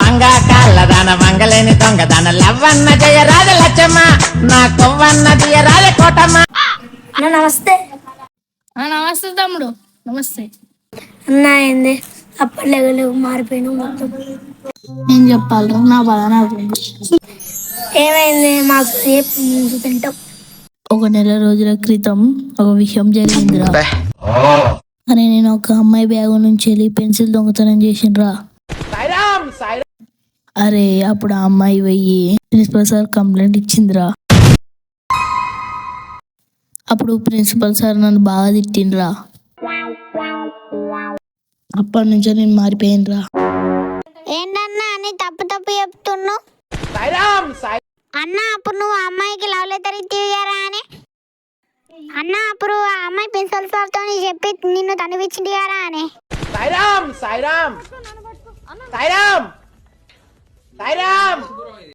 మంగ కాళ్ళదాన మంగలేని దొంగదాన లవ్వన్న జయరాజ లచ్చమ్మ నా కొవ్వన్న దియరాజ కోటమ్మ. నమస్తే నమస్తే తమ్ముడు. నమస్తే అన్న. ఏంది అప్పట్లేగలేవు, మారిపోయినావు మొత్తం. ఏం చెప్పాలరా నా బాధ నాకు. ఏమైంది మాకు తింటాం. ఒక నెల రోజుల క్రితం ఒక విషయం జరిగిందిరా. అరే నేను ఒక అమ్మాయి బ్యాగ్ నుంచి వెళ్ళి పెన్సిల్ దొంగతనం చేసిండ్రా. అరే అప్పుడు ఆ అమ్మాయి పోయి ప్రిన్సిపల్ సార్ కంప్లైంట్ ఇచ్చిందిరా. అప్పుడు ప్రిన్సిపల్ సార్ నన్ను బాగా తిట్టిండ్రా. అప్పటి నుంచో నేను మారిపోయినరా. ఏంటన్నా అని తప్పు తప్పు చెప్తున్నావు అన్న. అప్పుడు నువ్వు ఆ అమ్మాయికి లవ్ లెటర్ ఇచ్చేయారా అని అన్న. అప్పుడు ఆ అమ్మాయి ప్రిన్సిపల్ సార్ తో చెప్పి నిన్ను తనిపించిందిగారా అని. సాయిరామ్ సాయిరామ్ సాయిరామ్ సాయిరామ్